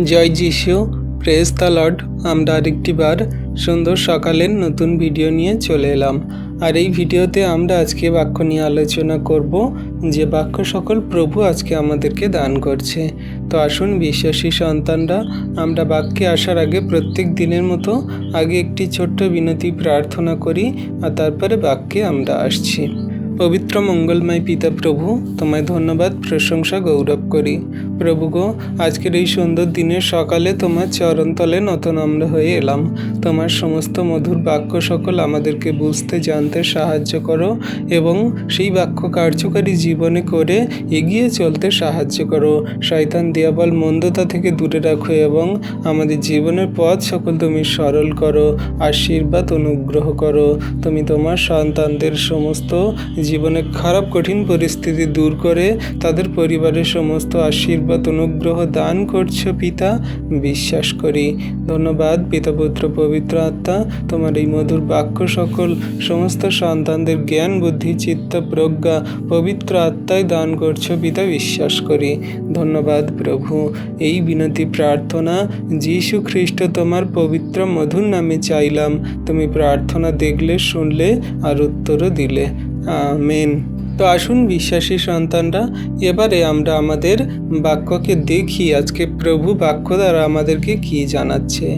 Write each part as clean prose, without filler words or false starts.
জয় যিশু, praise the Lord. আমরা আরেকটি বার সুন্দর সকালের নতুন ভিডিও নিয়ে চলে এলাম। আর এই ভিডিওতে আমরা আজকে বাক্য নিয়ে আলোচনা করব, যে বাক্য সকল প্রভু আজকে আমাদেরকে দান করছে। তো আসুন বিশ্বাসী সন্তানরা, আমরা বাক্যে আসার আগে প্রত্যেক দিনের মতো আগে একটি ছোট্ট বিনতি প্রার্থনা করি, আর তারপরে বাক্যে আমরা আসছি। পবিত্র মঙ্গলময় পিতা প্রভু, তোমায় ধন্যবাদ, প্রশংসা, গৌরব করি। প্রভু গো, আজকের এই সুন্দর দিনের সকালে তোমার চরণতলে নতনম্র হয়ে এলাম। তোমার সমস্ত মধুর বাক্য সকল আমাদেরকে বুঝতে জানতে সাহায্য করো, এবং সেই বাক্য কার্যকারী জীবনে করে এগিয়ে চলতে সাহায্য করো। শয়তান দিয়াবল মন্দতা থেকে দূরে রাখো, এবং আমাদের জীবনের পথ সকল তুমি সরল করো, আশীর্বাদ অনুগ্রহ করো। তুমি তোমার সন্তানদের সমস্ত জীবনে খারাপ কঠিন পরিস্থিতি দূর করে তাদের পরিবারের সমস্ত আশীর্বাদ অনুগ্রহ দান করছো পিতা, বিশ্বাস করি। ধন্যবাদ পিতা, পুত্র, পবিত্র আত্মা। তোমার এই মধুর বাক্য সকল সমস্ত সন্তানদের জ্ঞান, বুদ্ধি, চিত্ত, প্রজ্ঞা পবিত্র আত্মায় দান করছো পিতা, বিশ্বাস করি। ধন্যবাদ প্রভু। এই বিনতি প্রার্থনা যীশু খ্রিস্ট তোমার পবিত্র মধুর নামে চাইলাম। তুমি প্রার্থনা দেখলে, শুনলে, আর উত্তরও দিলে। আমেন। তো আসুন বিশ্বাসী সন্তানরা, এবারে আমরা আমাদের বাক্যকে দেখি আজকে প্রভু বাক্য দ্বারা আমাদেরকে কি জানাচ্ছে।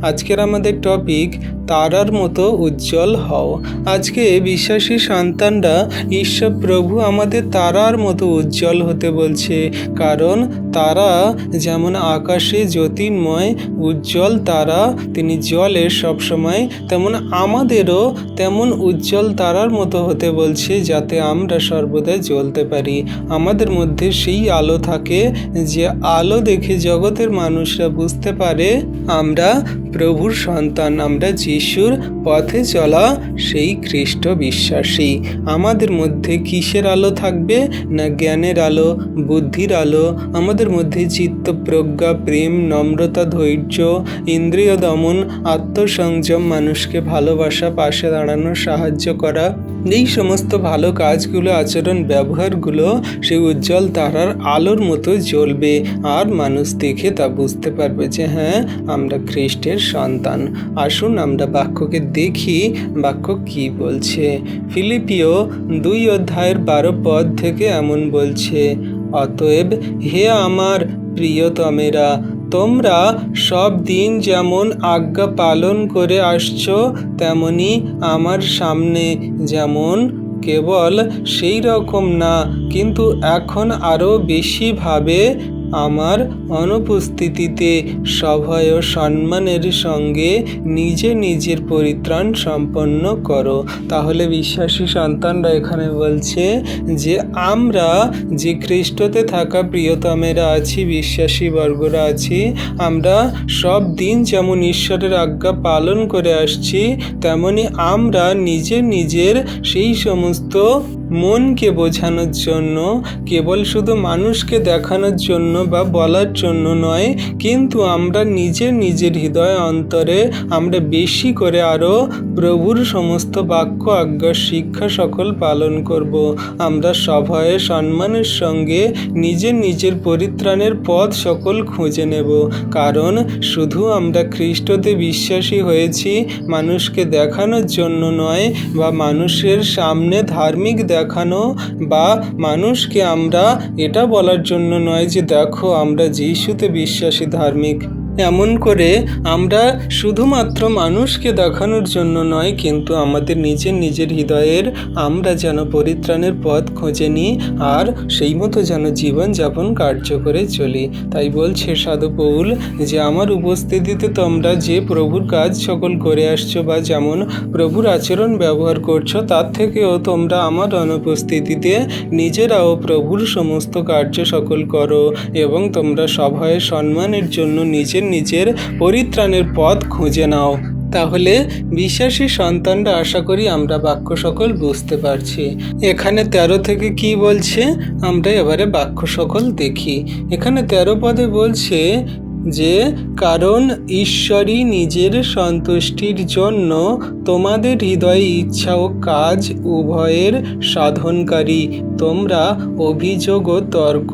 আজকের আমাদের টপিক, তারার মতো উজ্জ্বল হও। আজকে বিশ্বাসী সন্তানরা, ঈশ্বর প্রভু আমাদের তারার মতো উজ্জ্বল হতে বলছে। কারণ তারা যেমন আকাশে জ্যোতির্ময় উজ্জ্বল তারা, তিনি জলে সবসময়, তেমন আমাদেরও তেমন উজ্জ্বল তারার মতো হতে বলছে, যাতে আমরা সর্বদা জ্বলতে পারি। আমাদের মধ্যে সেই আলো থাকে, যে আলো দেখে জগতের মানুষরা বুঝতে পারে আমরা প্রভুর সন্তান, আমরা যিশুর পথে চলা সেই খ্রিস্ট বিশ্বাসী। আমাদের মধ্যে কিসের আলো থাকবে? না জ্ঞানের আলো, বুদ্ধির আলো। আমাদের মধ্যে চিত্ত, প্রজ্ঞা, প্রেম, নম্রতা, ধৈর্য, ইন্দ্রিয় দমন, আত্মসংযম, মানুষকে ভালোবাসা, পাশে দাঁড়ানোর সাহায্য করা, এই সমস্ত ভালো কাজগুলো, আচরণ, ব্যবহারগুলো সেই উজ্জ্বল তারার আলোর মতো জ্বলবে। আর মানুষ দেখে তা বুঝতে পারবে যে হ্যাঁ, আমরা খ্রিস্টের সন্তান। আসুন আমরা বাক্যকে দেখি, বাক্য কি বলছে। ফিলিপিও 2:12 থেকে এমন বলছে, অতএব হে আমার প্রিয়তমেরা, তোমরা সব দিন যেমন আজ্ঞা পালন করে আসছো, তেমনি আমার সামনে যেমন, কেবল সেই রকম না, কিন্তু এখন আরও বেশিভাবে আমার অনুপস্থিতিতে সভয় ও সম্মানের সঙ্গে নিজের পরিত্রাণ সম্পন্ন করো। তাহলে বিশ্বাসী সন্তানরা এখানে বলছে যে আমরা যে খ্রিস্টতে থাকা প্রিয়তমেরা আছি, বিশ্বাসী বর্গরা আছি, আমরা সব দিন যেমন ঈশ্বরের আজ্ঞা পালন করে আসছি, তেমনি আমরা নিজের সেই সমস্ত মনকে বোঝানোর জন্য, কেবল শুধু মানুষকে দেখানোর জন্য বা বলার জন্য নয়, কিন্তু আমরা নিজের হৃদয় অন্তরে আমরা বেশি করে আরও প্রভুর সমস্ত বাক্য, আজ্ঞা, শিক্ষা সকল পালন করব। আমরা সভয়ে সম্মানের সঙ্গে নিজের পরিত্রাণের পথ সকল খুঁজে নেব। কারণ শুধু আমরা খ্রিস্টতে বিশ্বাসী হয়েছি মানুষকে দেখানোর জন্য নয়, বা মানুষের সামনে ধার্মিক দেখানো, বা মানুষকে আমরা এটা বলার জন্য নয় যে দেখো আমরা যিশুতে বিশ্বাসী, ধার্মিক। এমন করে আমরা শুধুমাত্র মানুষকে দেখানোর জন্য নয়, কিন্তু আমাদের নিজের হৃদয়ের আমরা যেন পরিত্রাণের পথ খুঁজে নিই, আর সেই মতো যেন জীবনযাপন কার্য করে চলি। তাই বলছে সাধু পৌল যে আমার উপস্থিতিতে তোমরা যে প্রভুর কাজ সকল করে আসছো, বা যেমন প্রভুর আচরণ ব্যবহার করছো, তার থেকেও তোমরা আমার অনুপস্থিতিতে নিজেরাও প্রভুর সমস্ত কার্য সকল করো, এবং তোমরা সভয়ে সম্মানের জন্য নিজের পরিত্রাণের পথ খুঁজে নাও। তাহলে বিশ্বাসী সন্তানরা, আশা করি আমরা বাক্য সকল বুঝতে পারছি। এখানে 13 থেকে কি বলছে আমরা এবারে বাক্য সকল দেখি। এখানে 13 পদে বলছে, যে কারণ ঈশ্বরই নিজের সন্তুষ্টির জন্য তোমাদের হৃদয়ে ইচ্ছা ও কাজ উভয়ের সাধনকারী। তোমরা অভিযোগ ও তর্ক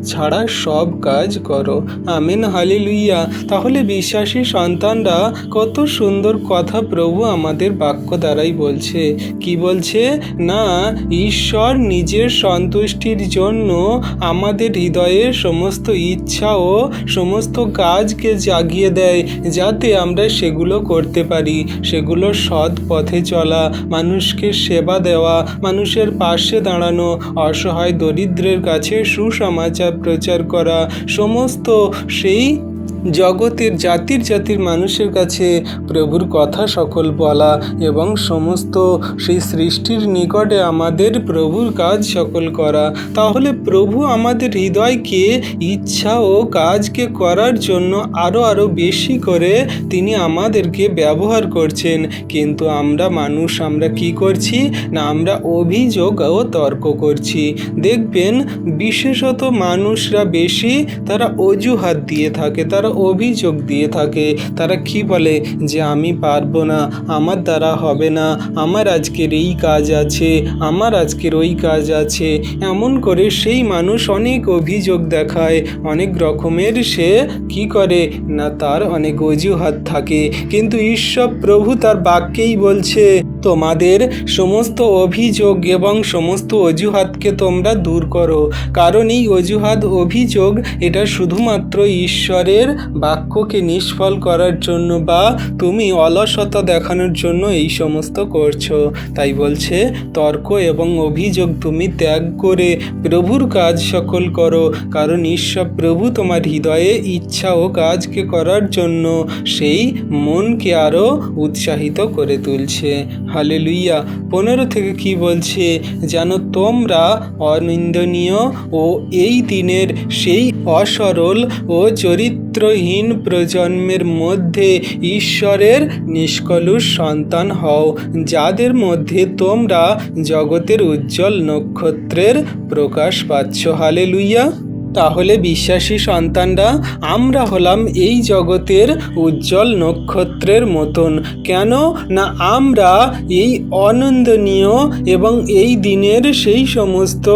ছাড়া সব কাজ করো। Amen, hallelujah. তাহলে বিশ্বাসী সন্তানরা কত সুন্দর কথা প্রভু আমাদের বাক্য দ্বারাই বলছে। কি বলছে? না, ঈশ্বর নিজের সন্তুষ্টির জন্য আমাদের হৃদয়ের সমস্ত ইচ্ছা ও সমস্ত কাজকে জাগিয়ে দেয়, যাতে আমরা সেগুলো করতে পারি। সেগুলো সৎ পথে চলা, মানুষকে সেবা দেওয়া, মানুষের পাশে দাঁড়ানো, অসহায় দরিদ্রের কাছে সুসমাচার প্রচার করা, সমস্ত সেই জগতের জাতির জাতির মানুষের কাছে প্রভুর কথা সকল বলা এবং সমস্ত সেই সৃষ্টির নিকটে আমাদের প্রভুর কাজ সকল করা। তাহলে প্রভু আমাদের হৃদয়কে ইচ্ছা ও কাজকে করার জন্য আরও বেশি করে তিনি আমাদেরকে ব্যবহার করছেন। কিন্তু আমরা মানুষ, আমরা কি করছি? না, আমরা অভিযোগ ও তর্ক করছি। দেখবেন বিশেষত মানুষরা বেশি তারা অজুহাত দিয়ে থাকে, তারা অভিযোগ দিয়ে থাকে। তারা কি বলে? যে আমি পারবো না, আমার দ্বারা হবে না, আমার আজকের এই কাজ আছে, আমার আজকের ওই কাজ আছে। এমন করে সেই মানুষ অনেক অভিযোগ দেখায়, অনেক রকমের সে কি করে? না, তার অনেক অজুহাত থাকে। কিন্তু ঈশ্বর প্রভু তার বাক্যেই বলছে, তোমাদের সমস্ত অভিযোগ এবং সমস্ত অজুহাতকে তোমরা দূর করো। কারণ এই অজুহাত, অভিযোগ এটা শুধুমাত্র ঈশ্বরের বাক্যকে নিষ্ফল করার জন্য বা তুমি অলসতা দেখানোর জন্য এই সমস্ত করছো। তাই বলছে তর্ক এবং অভিযোগ তুমি ত্যাগ করে প্রভুর কাজ সকল করো। কারণ ঈশ্বর প্রভু তোমার হৃদয়ে ইচ্ছা ও কাজকে করার জন্য সেই মনকে আরও উৎসাহিত করে তুলছে। হালেলুইয়া। 15 থেকে কি বলছে? যেন তোমরা অনিন্দনীয় ও এই দিনের সেই অসরল ও চরিত্রহীন প্রজন্মের মধ্যে ঈশ্বরের নিষ্কলুষ সন্তান হও, যাদের মধ্যে তোমরা জগতের উজ্জ্বল নক্ষত্রের প্রকাশ পাচ্ছ। হালেলুইয়া। তাহলে বিশ্বাসী সন্তানরা আমরা হলাম এই জগতের উজ্জ্বল নক্ষত্রের মতন। কেন? না, আমরা এই অনন্দনীয় এবং এই দিনের সেই সমস্ত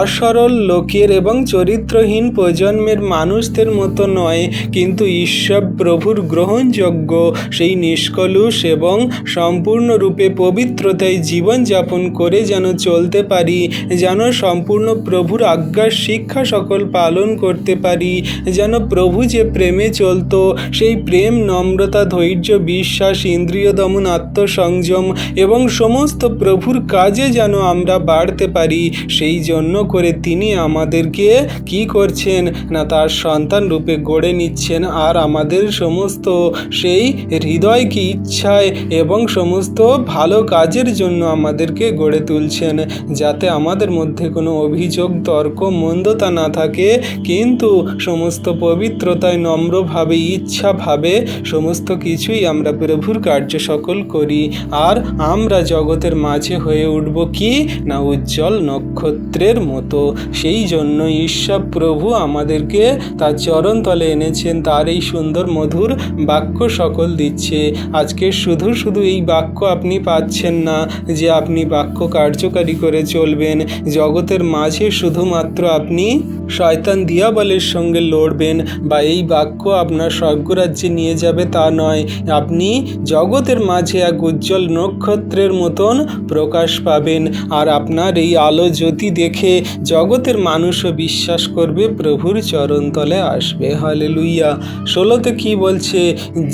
অসরল লোকের এবং চরিত্রহীন প্রজন্মের মানুষদের মতো নয়, কিন্তু ঈশ্বর প্রভুর গ্রহণযোগ্য সেই নিষ্কলুষ এবং সম্পূর্ণরূপে পবিত্রতায় জীবনযাপন করে যেন চলতে পারি, যেন সম্পূর্ণ প্রভুর আজ্ঞার শিক্ষা সকল পালন করতে পারি, যেন প্রভু যে প্রেমে চলতো সেই প্রেম, নম্রতা, ধৈর্য, বিশ্বাস, ইন্দ্রিয় দমন, আত্মসংযম এবং সমস্ত প্রভুর কাজে যেন আমরা বাড়তে পারি। সেই জন্য করে তিনি আমাদেরকে কি করছেন? না, তার সন্তান রূপে গড়ে নিচ্ছেন আর আমাদের সমস্ত সেই হৃদয়কে ইচ্ছায় এবং সমস্ত ভালো কাজের জন্য আমাদেরকে গড়ে তুলছেন, যাতে আমাদের মধ্যে কোনো অভিযোগ, তর্ক, মন্দতা না থাকে, কিন্তু সমস্ত পবিত্রতায়, নম্রভাবে, ইচ্ছাভাবে সমস্ত কিছুই আমরা প্রভুর কার্য সকল করি। আর আমরা জগতের মাঝে হয়ে উঠব কি? না, উজ্জ্বল নক্ষত্রের মতো। সেই জন্য ঈশ্বর প্রভু আমাদেরকে তার চরণতলে এনেছেন, তার এই সুন্দর মধুর বাক্য সকল দিচ্ছে। আজকে শুধু এই বাক্য আপনি পাচ্ছেন না যে আপনি বাক্য কার্যকারী করে চলবেন। জগতের মাঝে শুধুমাত্র আপনি শয়তান দিয়াবলের সঙ্গে লড়বেন বা এই বাক্য আপনার স্বর্গরাজ্যে নিয়ে যাবে তা নয়। আপনি জগতের মাঝে এক উজ্জ্বল নক্ষত্রের মতন প্রকাশ পাবেন আর আপনার এই আলো জ্যোতি দেখে জগতের মানুষও বিশ্বাস করবে, প্রভুর চরণতলে আসবে। হালেলুইয়া। 16তে কি বলছে?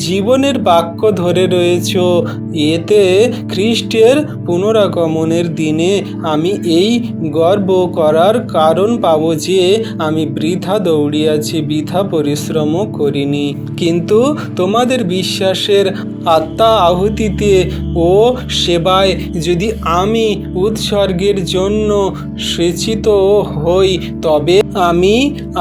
জীবনের বাক্য ধরে রয়েছ, এতে খ্রিস্টের পুনরাগমনের দিনে আমি এই গর্ব করার কারণ পাবো যে আমি বৃথা দৌড়িয়াছি, বৃথা পরিশ্রমও করিনি। কিন্তু তোমাদের বিশ্বাসের আত্মা আহুতিতে ও সেবায় যদি আমি উৎসর্গের জন্য সেচিত হই, তবে আমি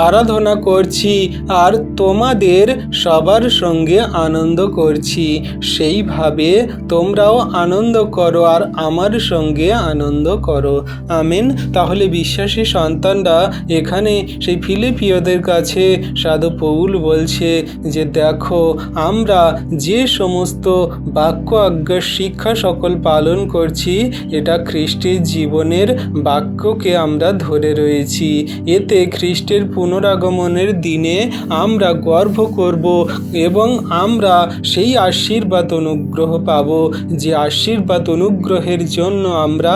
আরাধনা করছি আর তোমাদের সবার সঙ্গে আনন্দ করছি। সেইভাবে তোমরাও আনন্দ করো আর আমার সঙ্গে আনন্দ করো। আমেন। তাহলে বিশ্বাসী সন্তানরা এখানে সেই ফিলিপিয়দের কাছে সাধু পৌল বলছে যে দেখো, আমরা যে সমস্ত বাক্য আজ্ঞার শিক্ষা সকল পালন করছি, এটা খ্রিস্টের জীবনের বাক্যকে আমরা ধরে রয়েছি। এতে খ্রিস্টের পুনরাগমনের দিনে আমরা গর্ব করব এবং আমরা সেই আশীর্বাদ অনুগ্রহ পাব, যে আশীর্বাদ অনুগ্রহের জন্য আমরা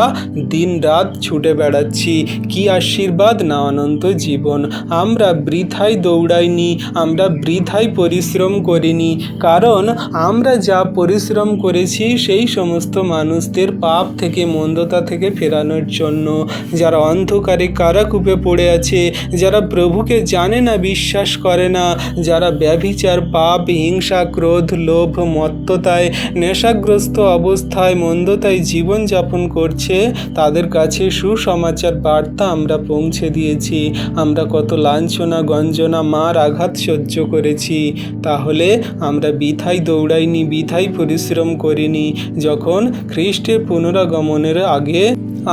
দিন রাত ছুটে বেড়াচ্ছি। কি আশীর্বাদ? না অনন্ত জীবন। আমরা বৃথায় দৌড়াইনি, আমরা বৃথায় পরিশ্রম করিনি, কারণ আমরা যা পরিশ্রম করেছি সেই সমস্ত মানুষদের পাপ থেকে, মন্দতা থেকে ফেরানোর জন্য, যারা অন্ধকারে কারাকূপে পড়ে আছে, যারা প্রভুকে জানে না, বিশ্বাস করে না, যারা ব্যভিচার, পাপ, হিংসা, ক্রোধ, লোভ, মত্ততায়, নেশাগ্রস্ত অবস্থায়, মন্দতায় জীবনযাপন করছে, তাদের কাছে সুসমাচার বার্তা আমরা পৌঁছে দিয়েছি। আমরা কত লাঞ্ছনা, গঞ্জনা, মার, আঘাত সহ্য করেছি, তাহলে আমরা বৃথায় দৌড়াইনি, বৃথায় পরিশ্রম করিনি। যখন খ্রিস্টের পুনরাগমনের আগে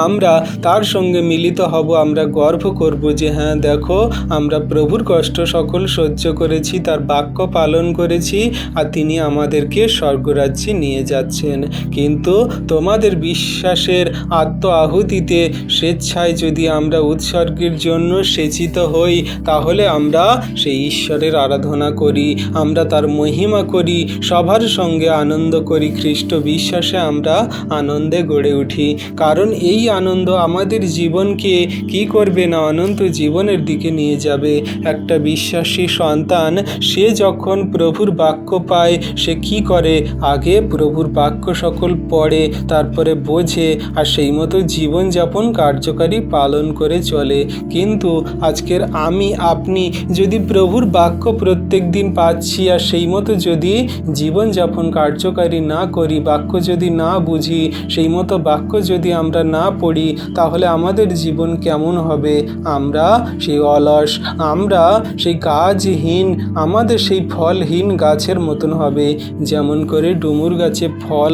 আমরা তার সঙ্গে মিলিত হব, আমরা গর্ব করব যে হ্যাঁ দেখো, আমরা প্রভুর কষ্ট সকল সহ্য করেছি, তার বাক্য পালন করেছি, আর তিনি আমাদেরকে স্বর্গরাজ্যে নিয়ে যাচ্ছেন। কিন্তু তোমাদের বিশ্বাসের আত্ম আহুতিতে স্বেচ্ছায় যদি আমরা উৎসর্গের জন্য সেচিত হই, তাহলে আমরা সেই ঈশ্বরের আরাধনা করি, আমরা তার মহিমা করি, সবার সঙ্গে আনন্দ করি, খ্রিস্ট বিশ্বাসে আমরা আনন্দে গড়ে উঠি। কারণ এই আনন্দ আমাদের জীবনকে কি করবে? না অনন্ত জীবনের দিকে নিয়ে যাবে। একটা বিশ্বাসী সন্তান সে যখন প্রভুর বাক্য পায়, সে কি করে? আগে প্রভুর বাক্য সকল পড়ে, তারপরে বোঝে, আর সেই মতো জীবনযাপন কার্যকারী পালন করে চলে। কিন্তু আজকের আমি আপনি যদি প্রভুর বাক্য প্রত্যেক দিন পাচ্ছি আর সেই মতো যদি জীবনযাপন কার্যকারী না করি, বাক্য যদি না বুঝি, সেই মতো বাক্য যদি আমরা না পড়ি, তাহলে আমাদের জীবন কেমন হবে? আমরা সেই অলস, আমরা সেই কাজহীন, আমাদের সেই ফলহীন গাছের মতন হবে। যেমন করে ডুমুর গাছে ফল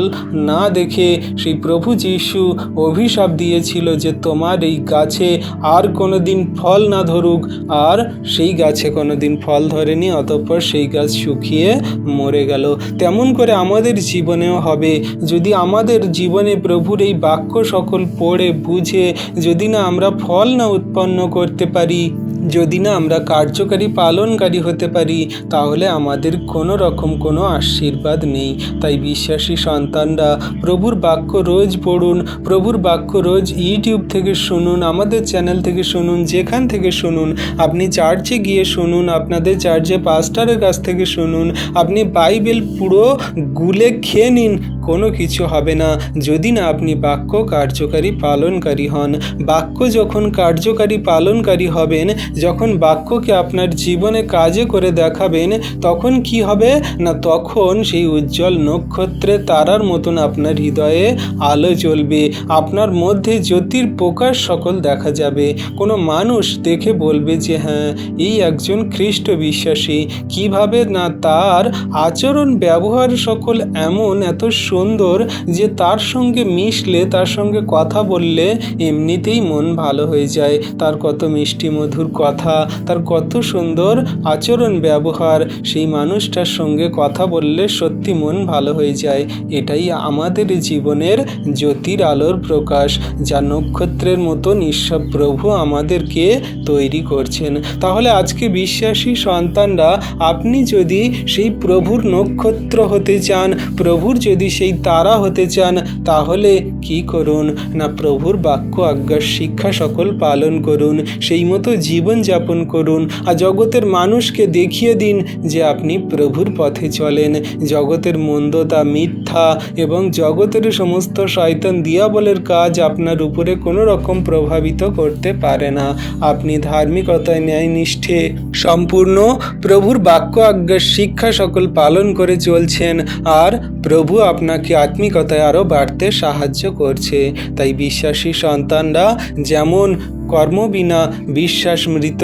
না দেখে সেই প্রভু যীশু অভিশাপ দিয়েছিল যে তোমার এই গাছে আর কোনো দিন ফল না ধরুক, আর সেই গাছে কোনো দিন ফল ধরেনি, অতঃপর সেই গাছ শুকিয়ে মরে গেল। তেমন করে আমাদের জীবনেও হবে। যদি আমাদের জীবনে প্রভুর এই বাক্য সকল পড়ে বুঝে যদি না আমরা ফল না উৎপন্ন করতে পারি, যদি না আমরা কার্যকারী পালনকারী হতে পারি, তাহলে আমাদের কোনো রকম কোনো আশীর্বাদ নেই। তাই বিশ্বাসী সন্তানরা প্রভুর বাক্য রোজ পড়ুন, প্রভুর বাক্য রোজ ইউটিউব থেকে শুনুন, আমাদের চ্যানেল থেকে শুনুন, যেখান থেকে শুনুন। আপনি চার্চে গিয়ে শুনুন, আপনাদের চার্চে পাস্টারের কাছ থেকে শুনুন, আপনি বাইবেল পুরো গুলে খেয়ে নিন, কোনো কিছু হবে না যদি না আপনি বাক্য কার্যকারী পালনকারী হন। বাক্য যখন কার্যকারী পালনকারী হবেন, যখন বাক্যকে আপনার জীবনে কাজে করে দেখাবেন, তখন কি হবে না, তখন সেই উজ্জ্বল নক্ষত্রে তারার মতন আপনার হৃদয়ে আলো জ্বলবে, আপনার মধ্যে জ্যোতির প্রকাশ সকল দেখা যাবে। কোনো মানুষ দেখে বলবে যে হ্যাঁ, এই একজন খ্রিস্ট বিশ্বাসী। কিভাবে না, তার আচরণ ব্যবহার সকল এমন এত সুন্দর যে তার সঙ্গে মিশলে, তার সঙ্গে কথা বললে এমনিতেই মন ভালো হয়ে যায়। তার কত মিষ্টি মধুর কথা, তার কত সুন্দর আচরণ ব্যবহার, সেই মানুষটার সঙ্গে কথা বললে সত্যি মন ভালো হয়ে যায়। এটাই আমাদের জীবনের জ্যোতির আলোর প্রকাশ, যা নক্ষত্রের মতন ঈশ্বর প্রভু আমাদেরকে তৈরি করছেন। তাহলে আজকে বিশ্বাসী সন্তানরা, আপনি যদি সেই প্রভুর নক্ষত্র হতে চান, প্রভুর যদি সেই তারা হতে চান, তাহলে কি করুন না, প্রভুর বাক্য আজ্ঞার শিক্ষা সকল পালন করুন, সেই মতো জীবন জীবনযাপন করুন আর জগতের মানুষকে দেখিয়ে দিন যে আপনি প্রভুর পথে চলেন। জগতের মন্দতা, মিথ্যা এবং জগতের সমস্ত শয়তান দিয়াবলের কাজ আপনার উপরে কোনো রকম প্রভাবিত করতে পারে না। আপনি ধার্মিকতায়, ন্যায়নিষ্ঠে সম্পূর্ণ প্রভুর বাক্য আজ্ঞার শিক্ষা সকল পালন করে চলছেন, আর প্রভু আপনাকে আত্মিকতায় আরও বাড়তে সাহায্য করছে। তাই বিশ্বাসী সন্তানরা যেমন কর্ম বিনা বিশ্বাস মৃত,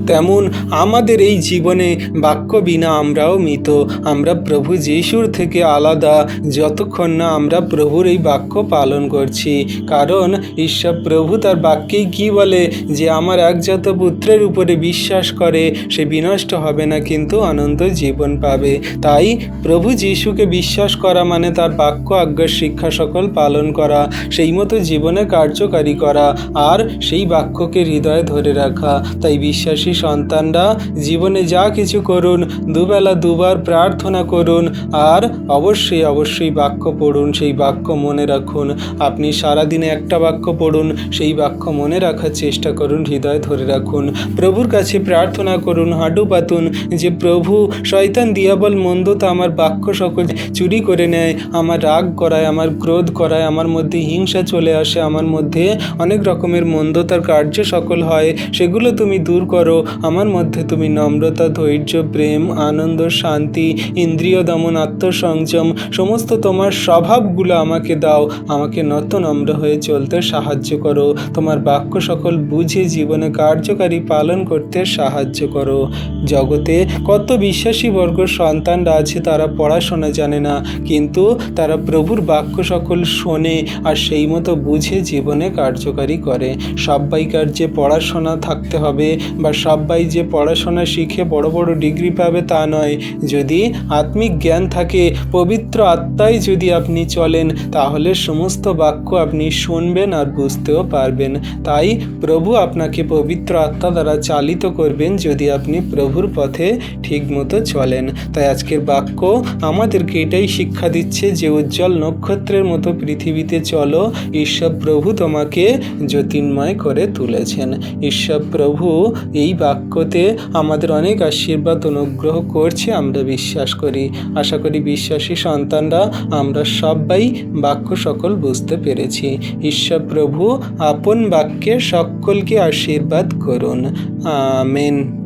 তেমন আমাদের এই জীবনে বাক্য বিনা আমরাও মৃত। আমরা প্রভু যিশুর থেকে আলাদা যতক্ষণ না আমরা প্রভুর এই বাক্য পালন করছি। কারণ ঈশ্বর প্রভু তার বাক্যেই কি বলে যে আমার একজাত পুত্রের উপরে বিশ্বাস করে সে বিনষ্ট হবে না, কিন্তু অনন্ত জীবন পাবে। তাই প্রভু যিশুকে বিশ্বাস করা মানে তার বাক্য আজ্ঞার শিক্ষা সকল পালন করা, সেই মতো জীবনে কার্যকারী করা, আর সেই বাক্যকে হৃদয়ে ধরে রাখা। তাই বিশ্বাসী সন্তানরা জীবনে যা কিছু করুন, দুবেলা দুবার প্রার্থনা করুন, আর অবশ্যই অবশ্যই বাক্য পড়ুন, সেই বাক্য মনে রাখুন। আপনি সারাদিনে একটা বাক্য পড়ুন, সেই বাক্য মনে রাখার চেষ্টা করুন, হৃদয়ে ধরে রাখুন। প্রভুর কাছে প্রার্থনা করুন, হাঁটু পাতুন যে প্রভু শয়তান দিয়াবল মন্দতা আমার বাক্য সকল চুরি করে নেয়, আমার রাগ করায়, আমার ক্রোধ করায়, আমার মধ্যে হিংসা চলে আসে, আমার মধ্যে অনেক রকমের মন্দতার কার্য সকল হয়, সেগুলো তুমি দূর করো। আমার মধ্যে তুমি নম্রতা, ধৈর্য, প্রেম, আনন্দ, শান্তি, ইন্দ্রিয় দমন, আত্মসংযম সমস্ত তোমার স্বভাবগুলো আমাকে দাও। আমাকে নত নম্র হয়ে চলতে সাহায্য করো। তোমার বাক্য সকল বুঝে জীবনে কার্যকারী পালন করতে সাহায্য করো। জগতে কত বিশ্বাসী বর্গ সন্তানরা আছে, তারা পড়াশোনা জানে না, কিন্তু তারা প্রভুর বাক্য সকল শোনে আর সেই মতো বুঝে জীবনে কার্যকারী করে। সবাইকার যে পড়াশোনা থাকতে হবে বা সবাই যে পড়াশোনা শিখে বড় বড় ডিগ্রি পাবে তা নয়। যদি আত্মিক জ্ঞান থাকে, পবিত্র আত্মায় যদি আপনি চলেন, তাহলে সমস্ত বাক্য আপনি শুনবেন আর বুঝতেও পারবেন। তাই প্রভু আপনাকে পবিত্র আত্মা দ্বারা চালিত করবেন যদি আপনি প্রভুর পথে ঠিকমতো চলেন। তাই আজকের বাক্য আমাদেরকে এটাই শিক্ষা দিচ্ছে যে উজ্জ্বল নক্ষত্রের মতো পৃথিবীতে চলো। ঈশ্বর প্রভু তোমাকে জ্যোতির্ময় করে তুলেছেন। ঈশ্বর প্রভু এই বাক্যতে আমাদের অনেক আশীর্বাদ অনুগ্রহ করছে, আমরা বিশ্বাস করি। আশা করি বিশ্বাসী সন্তানরা আমরা সবাই বাক্য সকল বুঝতে পেরেছি। ঈশ্বর প্রভু আপন বাক্যে সকলকে আশীর্বাদ করুন। আমেন।